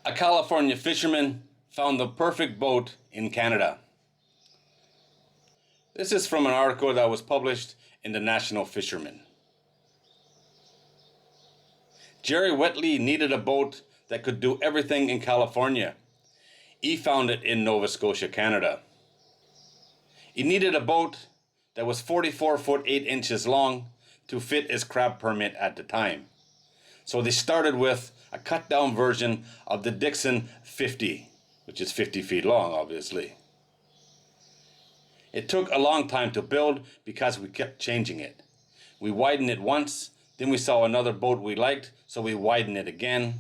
A California fisherman found the perfect boat in Canada. This is from an article that was published in the National Fisherman. Jerry Whitley needed a boat that could do everything in California. He found it in Nova Scotia, Canada. He needed a boat that was 44 foot 8 inches long to fit his crab permit at the time. So they started with a cut down version of the Dixon 50, which is 50 feet long, obviously. It took a long time to build because we kept changing it. We widened it once, then we saw another boat we liked, so we widened it again.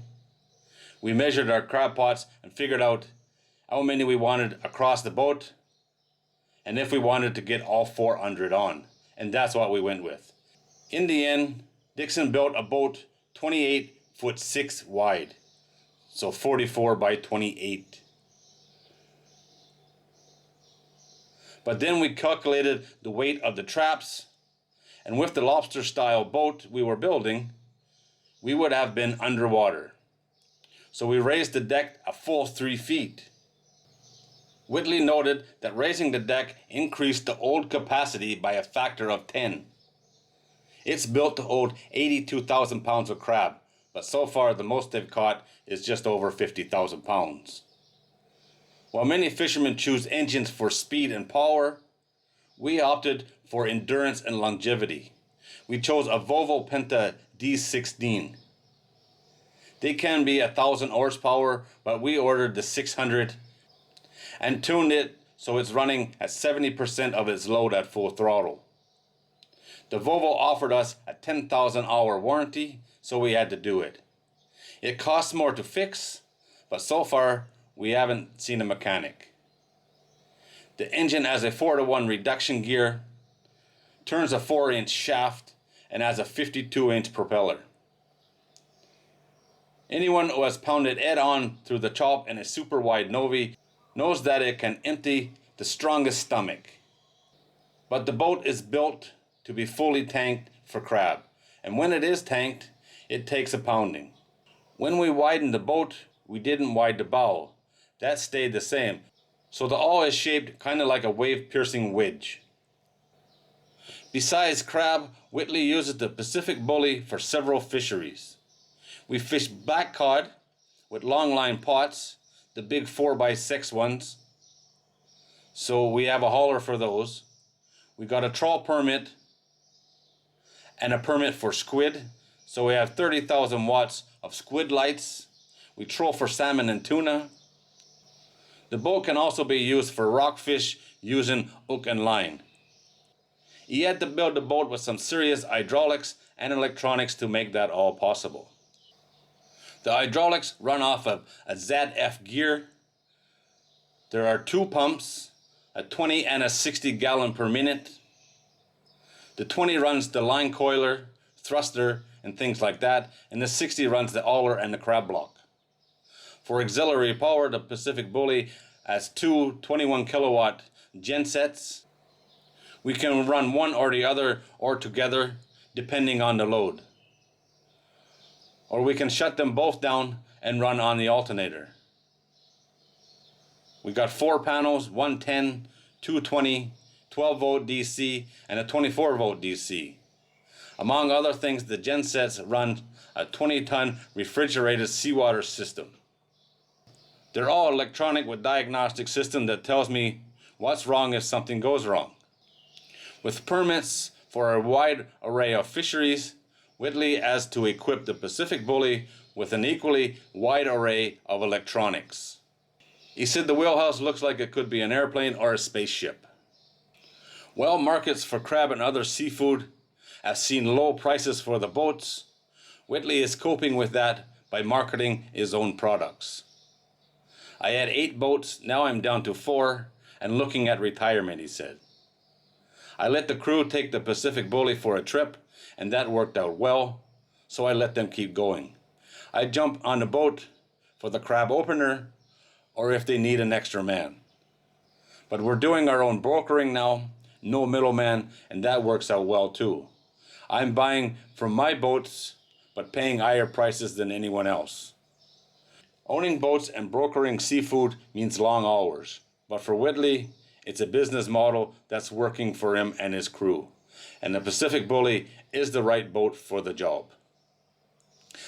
We measured our crab pots and figured out how many we wanted across the boat, and if we wanted to get all 400 on, and that's what we went with. In the end, Dixon built a boat 28 foot 6 wide, so 44 by 28. But then we calculated the weight of the traps, and with the lobster style boat we were building, we would have been underwater. So we raised the deck a full 3 feet. Whitley noted that raising the deck increased the hold capacity by a factor of 10. It's built to hold 82,000 pounds of crab, but so far the most they've caught is just over 50,000 pounds. While many fishermen choose engines for speed and power, we opted for endurance and longevity. We chose a Volvo Penta D16. They can be 1,000 horsepower, but we ordered the 600 and tuned it so it's running at 70% of its load at full throttle. The Volvo offered us a 10,000 hour warranty, so we had to do it. It costs more to fix, but so far we haven't seen a mechanic. The engine has a 4-to-1 reduction gear, turns a 4-inch shaft, and has a 52-inch propeller. Anyone who has pounded head-on through the chop in a super wide Novi knows that it can empty the strongest stomach. But the boat is built to be fully tanked for crab, and when it is tanked, it takes a pounding. When we widened the boat, we didn't widen the bow. That stayed the same, so the hull is shaped kind of like a wave-piercing wedge. Besides crab, Whitley uses the Pacific bully for several fisheries. We fish black cod with long line pots, the big 4x6 ones, so we have a hauler for those. We got a trawl permit and a permit for squid, so we have 30,000 watts of squid lights. We troll for salmon and tuna. The boat can also be used for rockfish using hook and line. He had to build the boat with some serious hydraulics and electronics to make that all possible. The hydraulics run off of a ZF gear. There are 2 pumps, a 20 and a 60 gallon per minute. The 20 runs the line coiler, thruster, and things like that, and the 60 runs the hauler and the crab block. For auxiliary power, the Pacific Bully has 2 21 kilowatt gensets. We can run one or the other or together depending on the load. Or we can shut them both down and run on the alternator. We got 4 panels, 110, 220, 12 volt DC, and a 24 volt DC. Among other things, the gensets run a 20-ton refrigerated seawater system. They're all electronic with diagnostic system that tells me what's wrong if something goes wrong. With permits for a wide array of fisheries, Whitley has to equip the Pacific Bully with an equally wide array of electronics. He said the Wheelhouse looks like it could be an airplane or a spaceship. Well, markets for crab and other seafood have seen low prices for the boats. Whitley is coping with that by marketing his own products. I had 8 boats, now I'm down to 4 and looking at retirement, he said. I let the crew take the Pacific Bully for a trip, and that worked out well, so I let them keep going. I jump on the boat for the crab opener or if they need an extra man. But we're doing our own brokering now, no middleman, and that works out well too. I'm buying from my boats, but paying higher prices than anyone else. Owning boats and brokering seafood means long hours, but for Whitley, it's a business model that's working for him and his crew, and the Pacific Bully is the right boat for the job.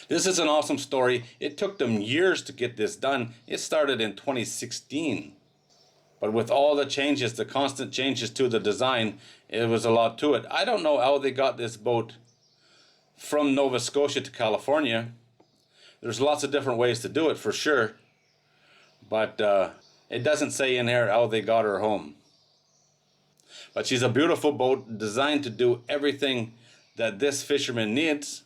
This is an awesome story. It took them years to get this done. It started in 2016. But with all the changes, the constant changes to the design, it was a lot to it. I don't know how they got this boat from Nova Scotia to California. There's lots of different ways to do it for sure. But it doesn't say in here how they got her home. But she's a beautiful boat designed to do everything that this fisherman needs.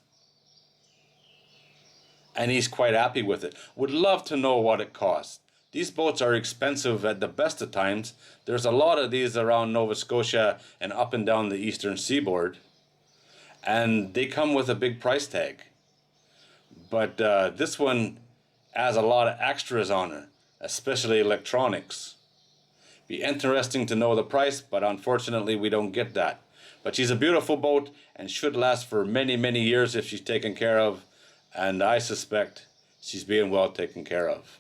And he's quite happy with it. Would love to know what it costs. These boats are expensive at the best of times. There's a lot of these around Nova Scotia and up and down the eastern seaboard. And they come with a big price tag. But this one has a lot of extras on it, especially electronics. Be interesting to know the price, but unfortunately we don't get that. But she's a beautiful boat and should last for many, many years if she's taken care of. And I suspect she's being well taken care of.